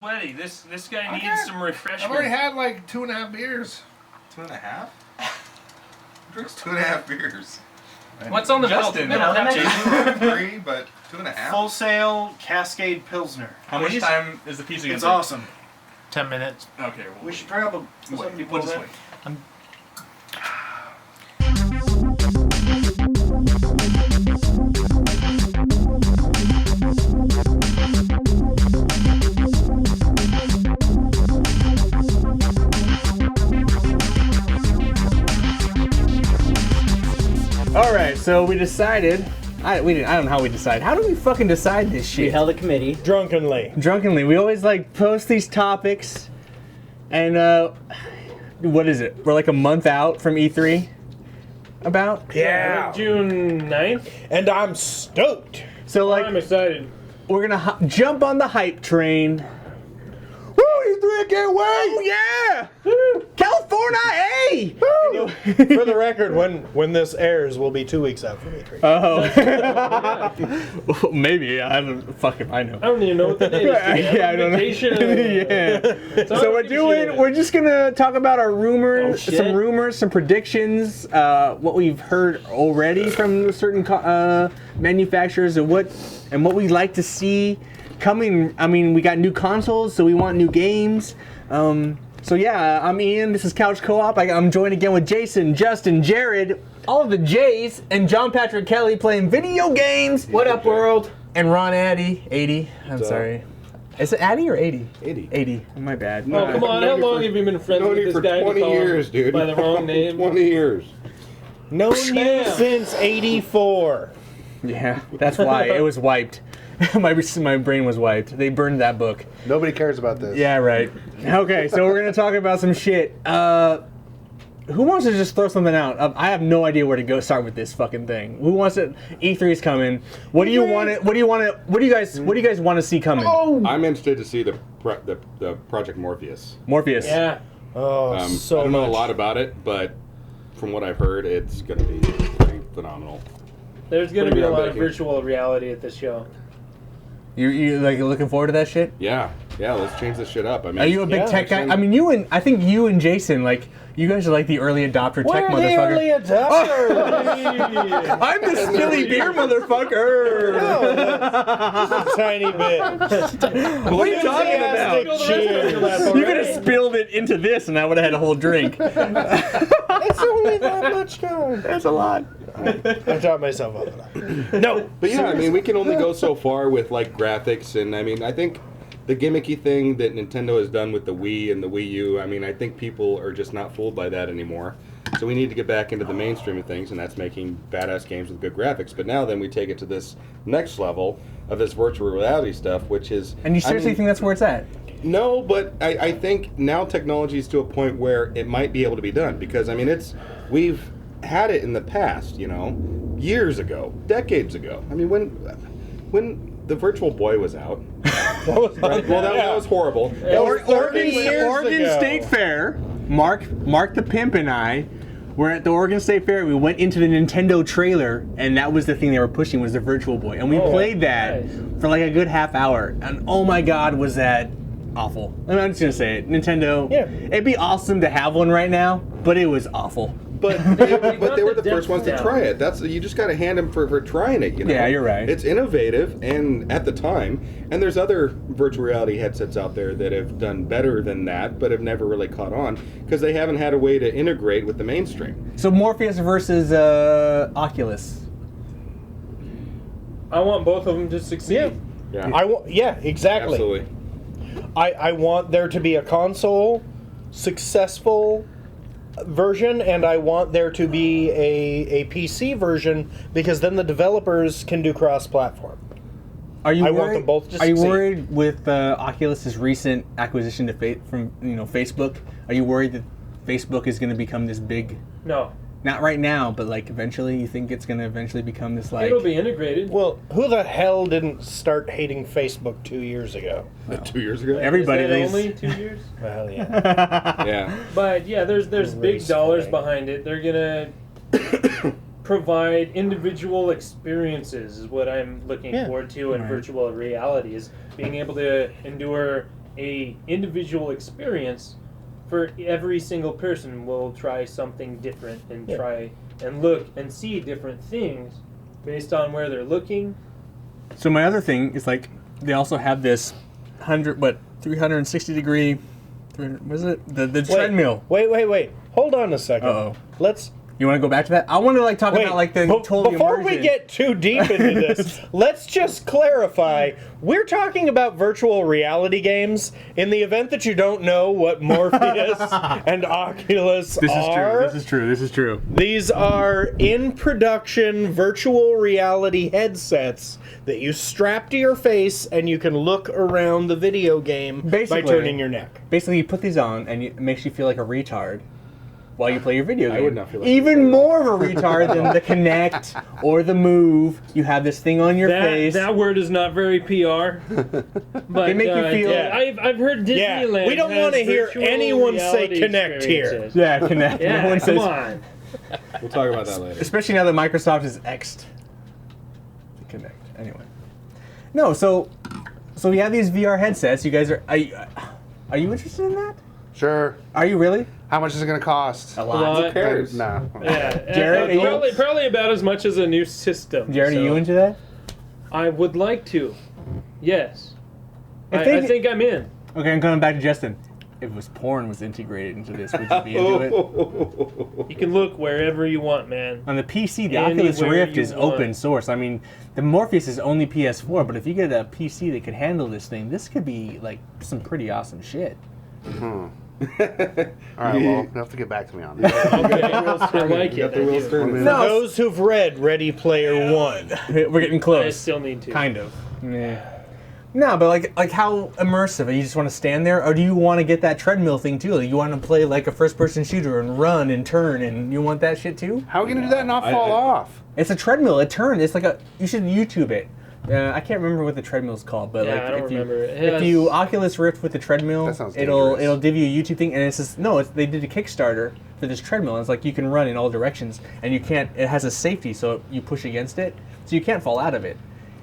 Sweaty. This guy needs some refreshment. I've already had like 2.5 beers. 2.5? Who drinks 2.5 beers? What's on the Justin? middle No, capture? 3, but 2.5? Full Sail Cascade Pilsner. How much time is the pizza gonna It's take? awesome. 10 minutes. Okay. We should probably We'll just wait. Alright, so we decided. I don't know how we decide. How do we fucking decide this shit? We held a committee. Drunkenly. Drunkenly. We always like post these topics, and what is it? We're like a month out from E3. About? Yeah. June 9th. And I'm stoked. So like, I'm excited. we're gonna jump on the hype train. Woo! E3 I can't wait! Oh yeah! California, hey! Woo! For the record, when this airs, we'll be 2 weeks out from E3. Oh. Maybe. I don't fucking. I know. I don't even know what that is. Yeah, I don't know. Yeah. So we're just gonna talk about our rumors, some rumors, some predictions, what we've heard already from certain manufacturers, and what we'd like to see coming. I mean, we got new consoles, so we want new games. So yeah, I'm Ian. This is Couch Co-op. I'm joined again with Jason, Justin, Jared, all of the J's, and John Patrick Kelly playing video games. What up, world? And Ron Addy, 80. I'm sorry. Is it Addy or 80? 80. 80. My bad. Oh, come on. How long have you been friends with this guy? 20 years, dude. By the wrong name? 20 years. Known you since 84. Yeah, that's why. It was wiped. My brain was wiped. They burned that book. Nobody cares about this. Yeah, right. Okay, so we're going to talk about some shit. Who wants to just throw something out? I have no idea where to go start with this fucking thing. Who wants it? E3's coming. What do you want it? What do you guys want to see coming? Oh. I'm interested to see the Project Morpheus. Morpheus. Yeah. Oh, so I don't know much. a lot about it, but from what I've heard, it's going to be pretty phenomenal. There's going to be a lot of groundbreaking. virtual reality at this show. You like looking forward to that shit? Yeah, let's change this shit up. I mean, Are you a big tech guy? I mean, I think you and Jason, like, you guys are like the early adopter tech We're the motherfucker. early adopters. I'm the silly beer motherfucker. No, that's a tiny bit. What are you talking about? Cheers. You could have spilled it into this, and I would have had a whole drink. It's only that much time. That's a lot. I taught myself up. No, But yeah, I mean, we can only go so far with like graphics, and I mean, I think the gimmicky thing that Nintendo has done with the Wii and the Wii U, I mean, I think people are just not fooled by that anymore. So we need to get back into the mainstream of things, and that's making badass games with good graphics. But now then we take it to this next level of this virtual reality stuff, which is... And you seriously think that's where it's at? No, but I think now technology is to a point where it might be able to be done. Because, I mean, we've had it in the past, you know, years ago, decades ago. I mean, when the Virtual Boy was out... that was horrible. Oregon State Fair. Mark the Pimp and I were at the Oregon State Fair. We went into the Nintendo trailer, and that was the thing they were pushing, was the Virtual Boy. And we played that for like a good half hour. And oh my god, was that awful. I'm just gonna say it. Nintendo, it'd be awesome to have one right now, but it was awful. But they were the first ones to try it. You just got to hand them for trying it. You know? Yeah, you're right. It's innovative, and at the time, and there's other virtual reality headsets out there that have done better than that, but have never really caught on because they haven't had a way to integrate with the mainstream. So Morpheus versus Oculus. I want both of them to succeed. Yeah. Exactly. Absolutely. I want there to be a console successful version, and I want there to be a PC version, because then the developers can do cross-platform. I want them both to Are you succeed. worried with Oculus's recent acquisition from Facebook? Are you worried that Facebook is going to become this big? No. Not right now, but like eventually. You think it's going to eventually become this like? It'll be integrated. Well, who the hell didn't start hating Facebook 2 years ago? 2 years ago? Everybody Is that is. only 2 years? Well, yeah. Yeah. But yeah, there's big dollars behind it. They're gonna provide individual experiences is what I'm looking forward to in virtual reality, is being able to endure a individual experience for every single person. Will try something different and try and look and see different things based on where they're looking. So my other thing is like they also have this 360 degree. What is it? The treadmill. Wait. Hold on a second. Uh-oh. Let's. You want to go back to that? I want to like talk about like the total before immersion. we get too deep into this, let's just clarify. We're talking about virtual reality games in the event that you don't know what Morpheus and Oculus are. This is true. These are in production virtual reality headsets that you strap to your face and you can look around the video game by turning your neck. Basically, you put these on and it makes you feel like a retard while you play your video game. I would not feel like even more of a retard than the Kinect or the Move. You have this thing on your face. That word is not very PR. But They make you feel. I've heard Disneyland. We don't want to hear anyone say Kinect here. Yeah, Kinect. Yeah, No one come says, on. We'll talk about that later. especially now that Microsoft is X'd the Kinect. Anyway, no. So we have these VR headsets. You guys are you interested in that? Sure. Are you really? How much is it going to cost? A lot. Who cares? No. Yeah, Jared, are you- probably about as much as a new system. Jared, so are you into that? I would like to. Yes. If I they- think I'm in. Okay, I'm coming back to Justin. If porn was integrated into this, would you be into it? You can look wherever you want, man. On the PC, the Oculus Anywhere Rift you is want. open source. I mean, the Morpheus is only PS4, but if you get a PC that could handle this thing, this could be like some pretty awesome shit. All right, well, you have to get back to me on that. Okay, I like it. I do. For those who've read Ready Player One. We're getting close. I still need to. Kind of. Yeah. No, but like how immersive? You just want to stand there, or do you want to get that treadmill thing too? You want to play like a first-person shooter and run and turn, and you want that shit too? How are we going to do that and not fall off? It's a treadmill. It turns. It's like you should YouTube it. I can't remember what the treadmill's called, but Yeah, like I don't remember. if you Oculus Rift with the treadmill, That sounds it'll dangerous. give you a YouTube thing, and it's just they did a Kickstarter for this treadmill. And it's like you can run in all directions, and you can't. It has a safety, so you push against it, so you can't fall out of it.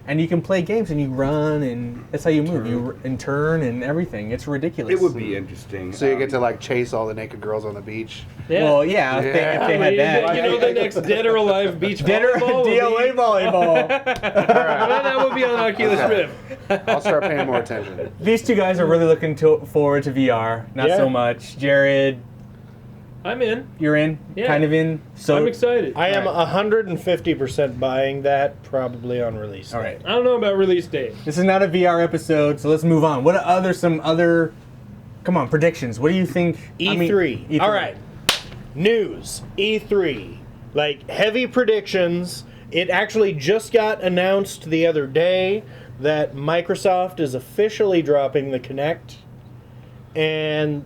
And you can play games and you run and that's how you move. You turn and everything. It's ridiculous. It would be interesting. So you get to like chase all the naked girls on the beach. Yeah. Well, yeah, if they had that. You know the next Dead or Alive beach Dead or volleyball will be- DOA volleyball. Well, that would be on Oculus Rift. I'll start paying more attention. These two guys are really looking forward to VR. Not Yeah. so much. Jared, I'm in. you're in? Yeah. Kind of in? So I'm excited. I am 150% buying that, probably on release. All right. I don't know about release date. This is not a VR episode, so let's move on. What are some other come on, predictions. What do you think? E3. E3. All right. News. E3. Like heavy predictions. It actually just got announced the other day that Microsoft is officially dropping the Kinect, and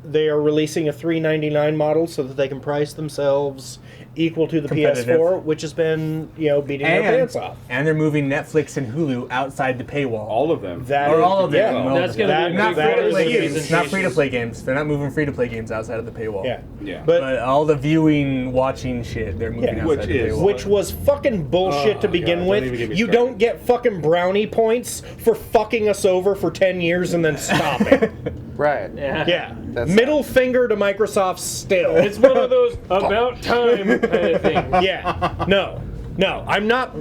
they are releasing a $399 model so that they can price themselves equal to the Competitive. PS4, which has been, beating their pants off. And they're moving Netflix and Hulu outside the paywall. All of them. That Or is- all of them. yeah. All That's of them. gonna be not that free to is play huge. games. Not free to play games. They're not moving free to play games outside of the paywall. Yeah. Yeah. But all the viewing, watching shit, they're moving Yeah. outside Which the is- paywall. Which was fucking bullshit to begin God, don't even with. get me You started. don't get fucking brownie points for fucking us over for 10 years and then stopping. Right. Yeah. Yeah. That's- Middle finger to Microsoft still. It's one of those about time kind of things. Yeah. No. I'm not.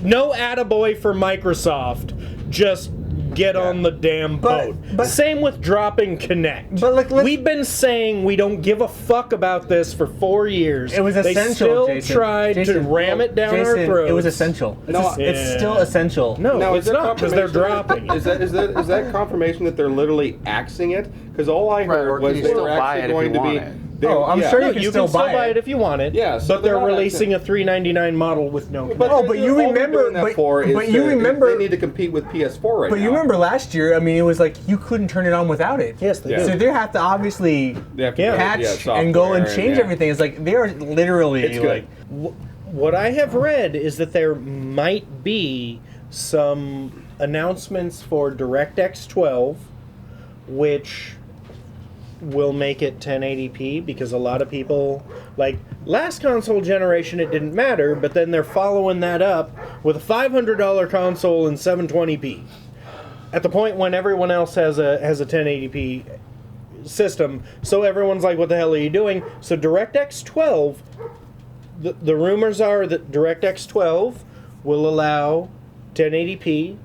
No attaboy for Microsoft. Just get on the damn boat. but- Same with dropping Kinect. But, like, let's- we've been saying we don't give a fuck about this for 4 years. It was They essential, still Jason. tried to Jason, ram it down our Jason, throats. It was essential. No, It's still essential. No, it's is there not because they're confirmation- dropping. Is that confirmation that they're literally axing it? Because all I Right, or heard can was you they still were buy actually it if going you to want be. it? Oh, I'm sure you can still buy it if you want it. Yeah, so but they're they're not releasing a $399 model with no. But Oh, but you all they're remember- doing that but- for is but you that remember- they need to compete with PS4 right now. But you remember last year, I mean, it was like you couldn't turn it on without it. Yes, they Yeah. do. So they have to obviously They have to Yeah. patch and go and change yeah. everything. It's like they are literally It's good. like What I have read is that there might be some announcements for DirectX 12, which will make it 1080p because a lot of people, like last console generation, it didn't matter, but then they're following that up with a $500 console in 720p. at the point when everyone else has a 1080p system, so everyone's like, what the hell are you doing? So DirectX 12, the rumors are that DirectX 12 will allow 1080p.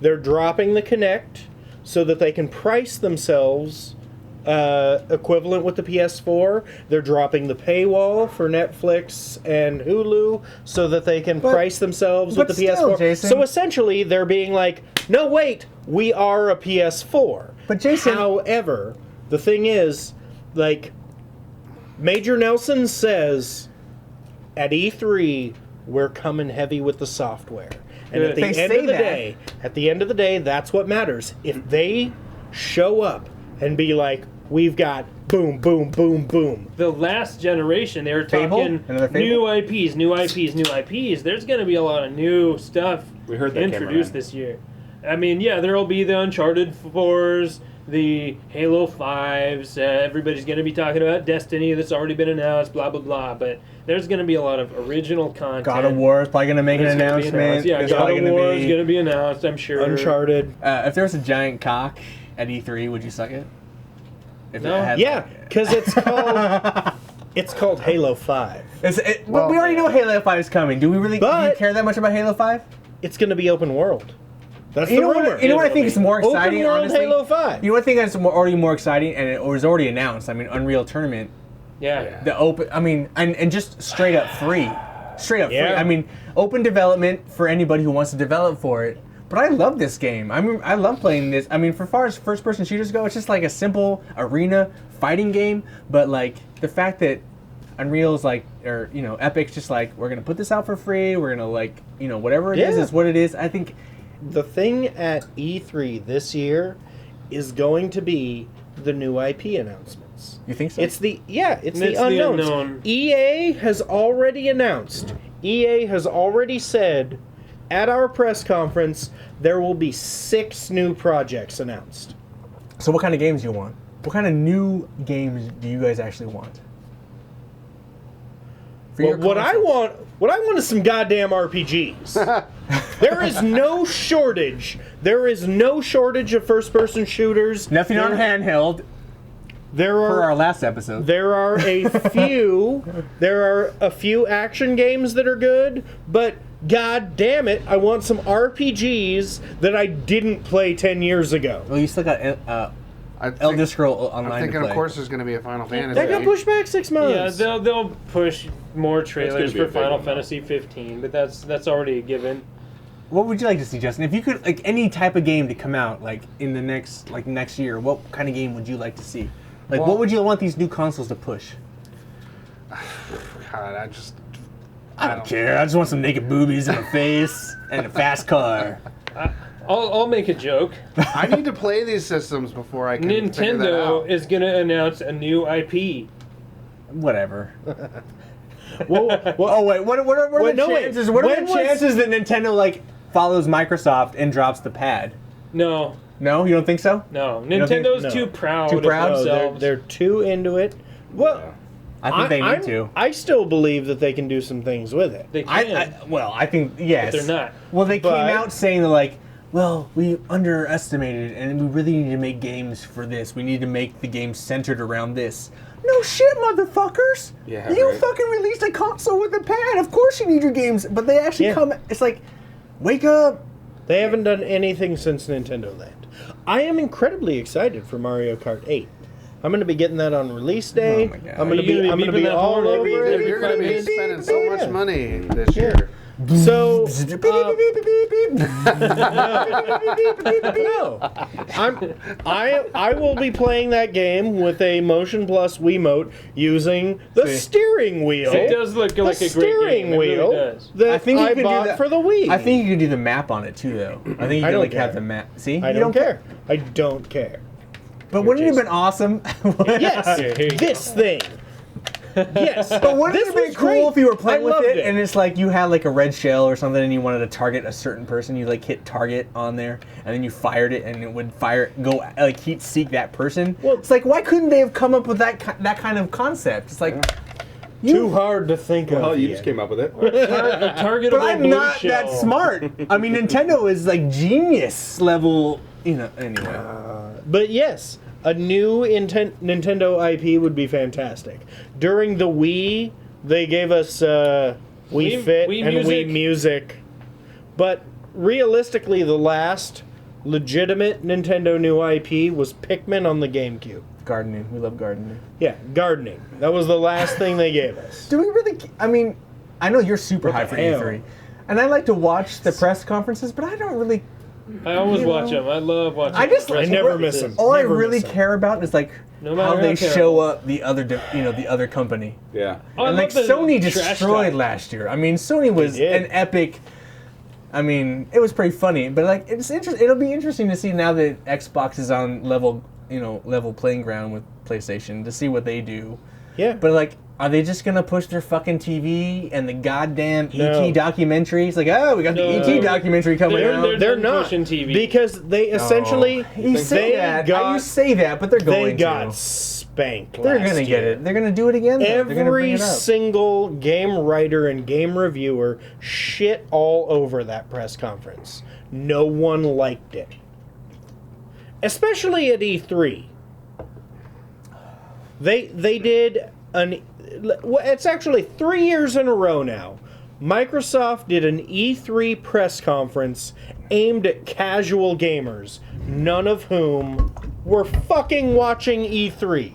They're dropping the Kinect so that they can price themselves equivalent with the PS4. They're dropping the paywall for Netflix and Hulu so that they can price themselves with the PS4. Jason. So essentially, they're being like, no, wait, we are a PS4. But Jason, however, the thing is, like, Major Nelson says at E3, we're coming heavy with the software. And at the end of the day, that's what matters. If they show up and be like, we've got boom, boom, boom, boom. The last generation, they were Fable? talking Another Fable? new IPs, new IPs, new IPs. There's going to be a lot of new stuff We heard that introduced Cameron. this year. I mean, yeah, there will be the Uncharted 4s, the Halo 5s. Everybody's going to be talking about Destiny that's already been announced, blah, blah, blah. But there's going to be a lot of original content. God of War is probably going to make an That's gonna be announcement. announced. Yeah, There's God probably of gonna War be- is going to be announced, I'm sure. Uncharted. If there was a giant cock at E3, would you suck it? If No. it had, Yeah, like- because it's called Halo 5. Well, we already know Halo 5 is coming. Do we really do you But- care that much about Halo 5? It's going to be open world. That's You the know rumor. what? You know what I think is more exciting. Open world honestly, Halo 5. You know what I think is already more exciting, and it was already announced. I mean, Unreal Tournament, Yeah. the open. I mean, and just straight up free. Free. Yeah. I mean, open development for anybody who wants to develop for it. But I love this game. I love playing this. I mean, for far as first-person shooters go, it's just like a simple arena fighting game. But like the fact that Unreal's like, or Epic's just like, we're gonna put this out for free. We're gonna like, whatever it is what it is. I think The thing at E3 this year is going to be the new IP announcements. you think so. It's the It's the unknowns. unknown. EA has already announced. EA has already said at our press conference there will be 6 new projects announced. So what kind of games do you want? What kind of new games do you guys actually want? For Well, your what I want is some goddamn RPGs. There is no shortage. There is no shortage of first-person shooters. Nothing on There- handheld There for our are last episode. there are a few there are a few action games that are good, but god damn it, I want some RPGs that I didn't play 10 years ago. Well, you still got I think, Elder Scroll Online I'm to thinking, play. of course, there's going to be a Final Fantasy. That got pushed back 6 Yeah, months. they'll push more trailers be a for big Final one, Fantasy 15, but that's already a given. What would you like to see, Justin? If you could, like, any type of game to come out, like in the next year, what kind of game would you like to see? Like, Well- what would you want these new consoles to push? God, I don't care. I just want some naked boobies in my face and a fast car. I'll make a joke. I need to play these systems before I can figure that Nintendo out. is going to announce a new IP. Whatever. Well, Oh wait, what are Wait, the no, wait. chances? What are When the was- chances that Nintendo like follows Microsoft and drops the pad? No, No, you don't think so? no. don't think- Nintendo's no. too proud Too proud? of no, themselves. they're too into it. Well, I think they need I'm- to. I still believe that they can do some things with it. They can, I think yes. but they're not. Well, they But- came out saying they're like, well, we underestimated, and we really need to make games for this. We need to make the games centered around this. No shit, motherfuckers! Yeah, you right. fucking released a console with a pad. Of course you need your games, but they actually Yeah. come. It's like, wake up. They haven't done anything since Nintendo Land. I am incredibly excited for Mario Kart 8. I'm going to be getting that on release day. Oh my God. I'm going Are you gonna I'm be going to be beeping that all horn over every- it. You're going to be Beep, spending so beep, much yeah. money this Yeah. year. So Beep, beep, beep, beep, beep, beep. no, I will be playing that game with a Motion Plus Wiimote using the See. steering wheel. It does look the like a great steering game. It wheel really does. that I think you I could do bought that- for the Wii. I think you can do the map on it too, though. I think you I can don't like have care. the map. See, I you don't care. I don't care. But wouldn't it have been awesome? Yes, Here you this thing. Yes, But wouldn't this it have been was cool great. if you were playing I with loved it, and it's like you had like a red shell or something, and you wanted to target a certain person? You like hit target on there, and then you fired it, and it would go like heat seek that person. Well- It's like, why couldn't they have come up with that kind of concept? It's like, Too hard to think of. Well, you yet. just came up with it. A targetable But I'm blue not shell. that smart. I mean, Nintendo is like genius level. Anyway. But yes, a new Nintendo IP would be fantastic. During the Wii, they gave us Wii Fit Wii and Music. Wii Music. But realistically, the last legitimate Nintendo new IP was Pikmin on the GameCube. Gardening. We love gardening. Yeah, gardening. That was the last thing they gave us. Do we really? I mean, I know you're super What high the for hell? E3, and I like to watch the press conferences, but I don't really. I always You watch know, them. I love watching. I just- press I never conferences. miss 'em. All Never I really miss 'em. care about is like No matter how how they terrible. show up the other, the other company. Yeah. Oh, I And like love the Sony trash destroyed talk. last year. I mean, Sony was did. an epic. I mean, it was pretty funny, but like it's interesting. It'll be interesting to see now that Xbox is on level playing ground with PlayStation to see what they do. Yeah. But like, are they just gonna push their fucking TV and the goddamn No. ET documentaries? Like, oh, we got No. the ET documentary coming They're- out. They're done not pushing TV. because they essentially You say they that. got You say that, but they're they going got to. spanked. They're last gonna get year. it. They're gonna do it again. Though. They're gonna bring Every it up. single game writer and game reviewer shit all over that press conference. No one liked it, especially at E3. They did an. It's actually 3 years in a row now. Microsoft did an E3 press conference aimed at casual gamers, none of whom were fucking watching E3.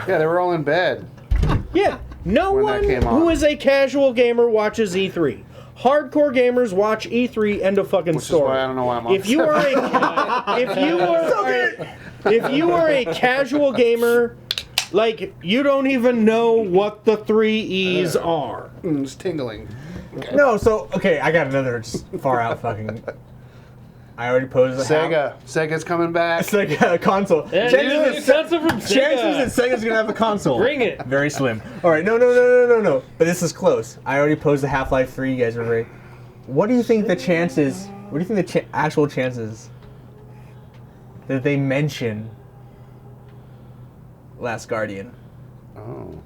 Yeah, they were all in bed. Yeah, no When that one came who on. is a casual gamer watches E3. Hardcore gamers watch E3. End of fucking Which is story. why I don't know why I'm on If you are if you are a casual gamer, like you don't even know what the 3 E's are. It's tingling. No, so okay, I got another just far out fucking. I already posed a Sega's coming back. It's like a console. Yeah, Chances dude, console from chances Sega. that Sega's gonna have a console. Bring it. Very slim. All right, no. But this is close. I already posed the Half-Life 3. You guys are ready. What do you think the chances? What do you think the actual chances that they mention Last Guardian? Oh.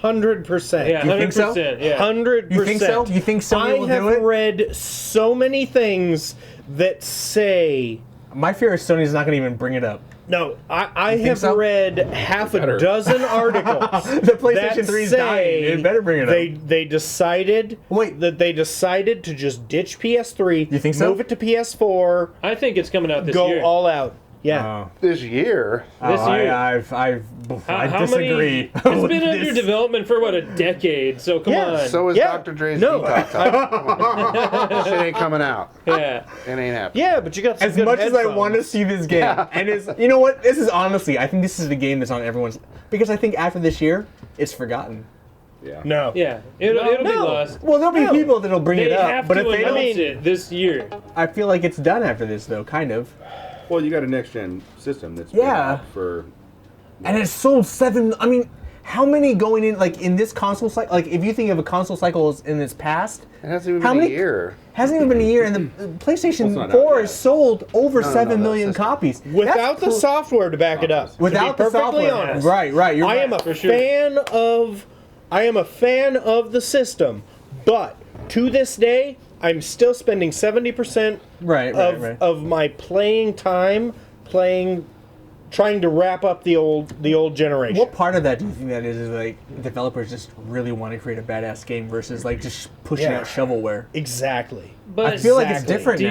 100%. Yeah, You think so? 100%. Yeah. 100%. You think so? You think Sony I will have do it? read so many things that say. My fear is Sony's not gonna even bring it up. No, I think have so? read half a Better. dozen articles. The PlayStation that 3 is say dying. It better bring it up. They decided Wait. that they decided to just ditch PS3. You think so? Move it to PS4. I think it's coming out this Go year. all out. Yeah. This year. This year. I disagree. It's with been under this. development for what, a decade? So come Yeah, on. So is Yeah. Dr. Dre's No. Detox. Come on. Shit ain't coming out. Yeah. It ain't happening. Yeah, but you got some As good much as I headphones. want to see this game, and it's, you know what? This is honestly, I think this is the game that's on everyone's, because I think after this year, it's forgotten. Yeah. No. Yeah. It'll be No. lost. Well, there'll be No. people that'll bring They it up, have but to if they announce don't, it this year. I feel like it's done after this, though, kind of. Well, you got a next gen system that's been Yeah. out for. And it's sold 7. I mean, how many going in, like, in this console cycle? Like, if you think of a console cycle as in its past, It hasn't even How been many- a year. hasn't even been a year, and the PlayStation Well, it's not out 4 yet. has sold over No, 7 no, million that's- copies. Without the That's software to back it up. Without to be the perfectly software. honest. Right, you're I right. am a for sure. fan of the system, but to this day, I'm still spending 70% Right. of my playing time trying to wrap up the old generation. What part of that do you think that is like developers just really want to create a badass game versus like just pushing Yeah. out shovelware? Exactly. But I feel like it's Exactly. different Do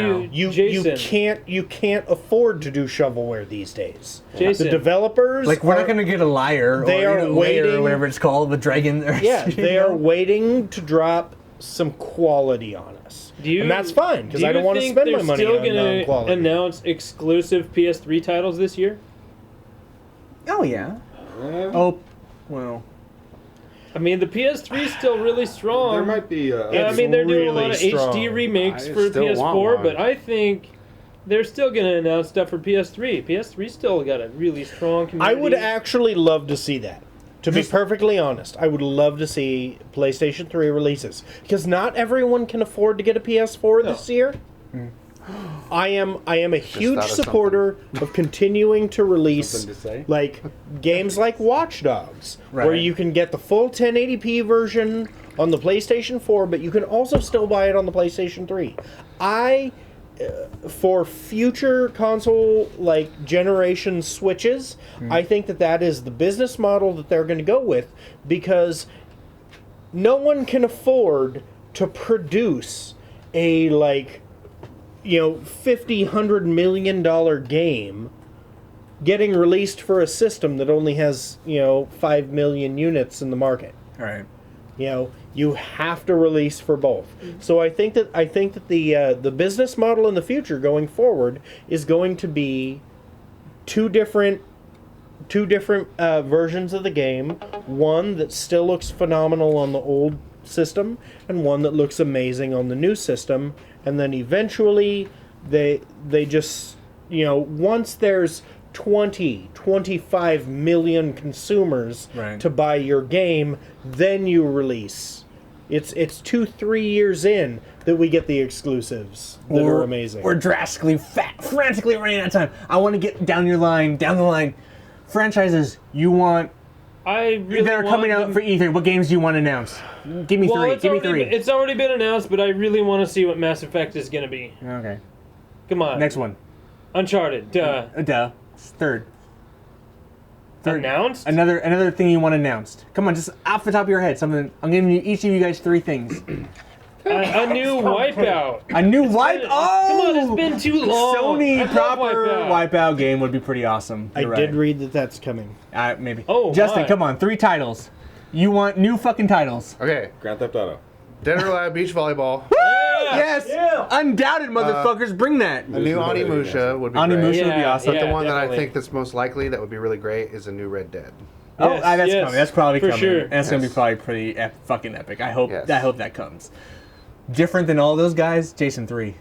now. Jason. You can't afford to do shovelware these days. Jason. The developers Like we're are, not gonna get a liar They or are Layer or waiting- whatever it's called, the dragon. Or, yeah, they you are know? waiting to drop some quality on us. And that's fine because do I don't you want to think spend my they're money still on gonna quality. announce exclusive PS3 titles this year? Oh yeah. Oh, well. I mean, the PS3 is still really strong. There might be. Yeah, I mean, they're doing a lot of really HD strong. remakes I for still want PS4, one. but I think they're still going to announce stuff for PS3. PS3 still got a really strong I community. would actually love to see that. To be perfectly honest, I would love to see PlayStation 3 releases because not everyone can afford to get a PS4 this year. I am a huge thought of supporter of continuing to release Something to say? like games like Watch Dogs, where Right. you can get the full 1080p version on the PlayStation 4, but you can also still buy it on the PlayStation 3. For future console like generation switches, I think that is the business model that they're going to go with, because no one can afford to produce a $50-100 million game getting released for a system that only has 5 million units in the market. All right. You have to release for both. So I think that the business model in the future going forward is going to be two different versions of the game. One that still looks phenomenal on the old system, and one that looks amazing on the new system. And then eventually they just once there's 25 million consumers Right. to buy your game, then you release. It's 2-3 years in that we get the exclusives that are amazing. We're drastically, frantically running out of time. I want to get down the line. Franchises you want I really that are want coming out them- for E3. What games do you want to announce? Give me three. Give me three. It's already been announced, but I really want to see what Mass Effect is going to be. Okay. Come on. Next one. Uncharted. Duh. Duh. Third. Announced? Another thing you want announced. Come on, just off the top of your head. Something. I'm giving you each of you guys 3 things. A new Wipeout. A new Wipe. Oh! Come on, it's been too long. Sony I love proper Wipeout. Wipeout game would be pretty awesome. I You're did right. read that that's coming. Maybe. Oh, Justin, my. come on. 3 titles. You want new fucking titles. Okay. Grand Theft Auto. Dead or Alive Beach Volleyball. Yes! Undoubted, motherfuckers. Bring that. A new Onimusha would be Onimusha great. would be awesome. But the one that I definitely. think that's most likely that would be really great is a new Red Dead. Oh, Yes, that's yes, coming. That's probably for coming. sure. And it's gonna be Yes. probably pretty fucking epic. I hope. Yes. I hope that comes. Different than all those guys. Jason 3.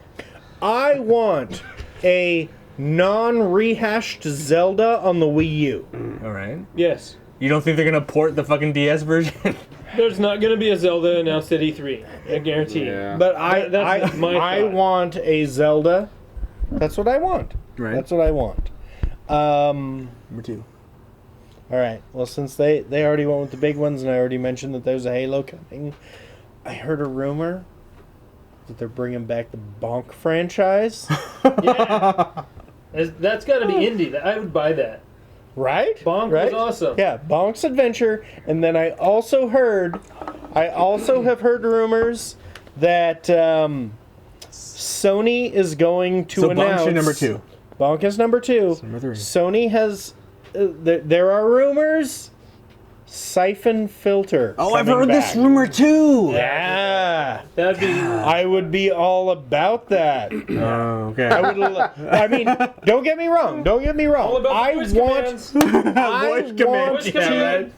I want a non-rehashed Zelda on the Wii U. All right. Yes. You don't think they're gonna port the fucking DS version? There's not going to be a Zelda announced at E3. I guarantee. Yeah. But That's my I thought. want a Zelda. That's what I want. Right. That's what I want. Number 2. All right. Well, since they already went with the big ones, and I already mentioned that there's a Halo coming, I heard a rumor that they're bringing back the Bonk franchise. Yeah. That's got to be indie. I would buy that. Right? Bonk right? was awesome. Yeah, Bonk's Adventure. And then I also have heard rumors that Sony is going to So announce. Bonk number 2. Bonk is number 2. Number 3. Sony has. There are rumors. Siphon Filter. Oh, I've coming heard back. this rumor too. Yeah. That'd be. I would be all about that. Oh, okay. I would. I mean, don't get me wrong. Don't get me wrong. All about I the voice want. commands. Voice command. Voice command.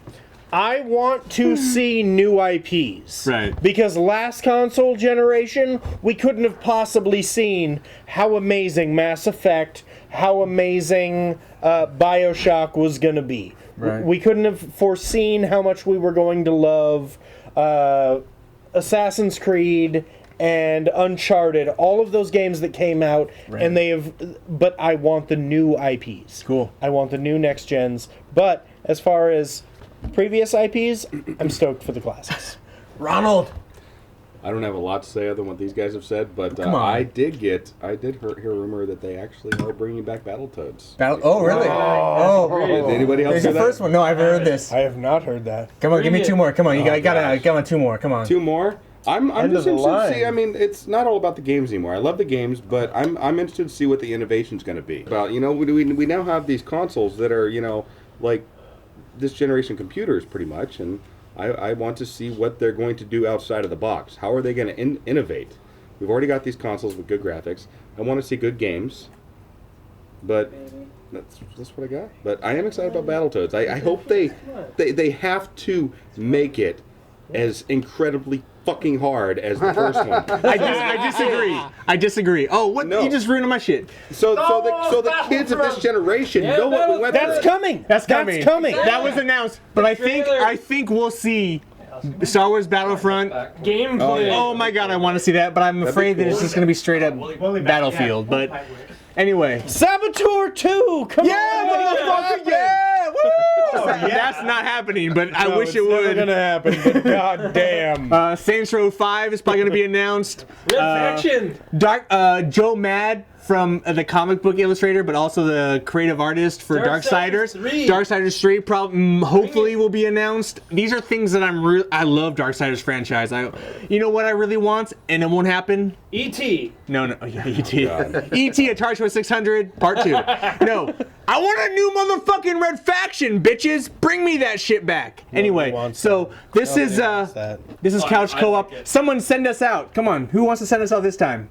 I want to see new IPs. Right. Because last console generation, we couldn't have possibly seen how amazing Mass Effect, how amazing BioShock was going to be. Right. We couldn't have foreseen how much we were going to love Assassin's Creed and Uncharted, all of those games that came out, Right. and they have. But I want the new IPs. Cool. I want the new next gens. But as far as previous IPs, I'm stoked for the classics. Ronald. I don't have a lot to say other than what these guys have said, but Come on. I did hear a rumor that they actually are bringing back Battletoads. Oh, really? Oh. Did anybody else There's hear the that? first one. No, I've heard this. I have not heard that. Come on, give me Bring 2 it. more. Come on, you gotta gosh. come on, 2 more. Come on. 2 more? I'm End just of the interested to see. line. I mean, it's not all about the games anymore. I love the games, but I'm interested to see what the innovation's going to be. About we now have these consoles that are like this generation computers pretty much, and I want to see what they're going to do outside of the box. How are they going to innovate? We've already got these consoles with good graphics. I want to see good games, but that's what I got. But I am excited about Battletoads. I hope they have to make it as incredibly fucking hard as the first one. I disagree. Oh, what? No. You just ruined my shit. So the kids of this generation know what we went That's through. coming. That's coming. coming. That was announced, but I trailer. think we'll see Star Wars Battlefront. Gameplay. Oh my god, I want to see that, but I'm afraid that it's just going to be straight up Battlefield. But anyway. Saboteur 2! Come Yeah, on! motherfucker! Yeah! Woo! That's not happening, but I wish it Never would. gonna happen, but god damn. Saints Row 5 is probably going to be announced. Red Faction. Joe Mad from the comic book illustrator, but also the creative artist for Darksiders. Darksiders 3 hopefully will be announced. These are things that I love Darksiders franchise. You know what I really want, and it won't happen? E.T. No, yeah, E.T. E.T. Atari 2600 Part 2. No, I want a new motherfucking Red Faction, bitches. Bring me that shit back. Anyway, so this is Couch Co-op. Someone send us out. Come on, who wants to send us out this time?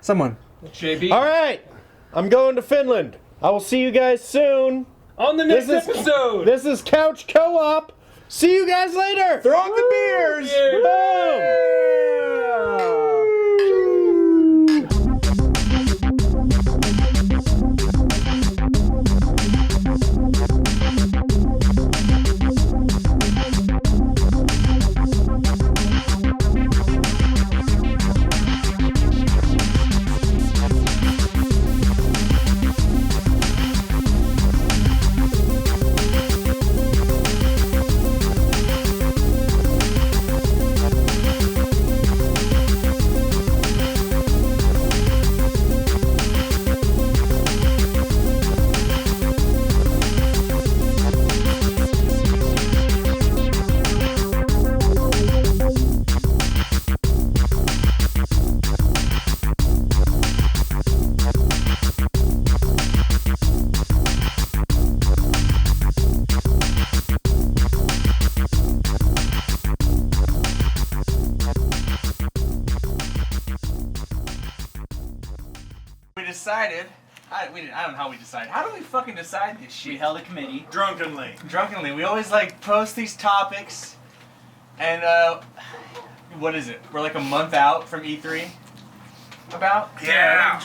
Someone. JB. Alright, I'm going to Finland. I will see you guys soon. On the next episode. This is Couch Co-op. See you guys later. Throw on the beers. Boom. We decided. I don't know how we decide. How do we fucking decide this shit? We held a committee. Drunkenly. Drunkenly. We always like post these topics, and what is it? We're like a month out from E3. About? Yeah.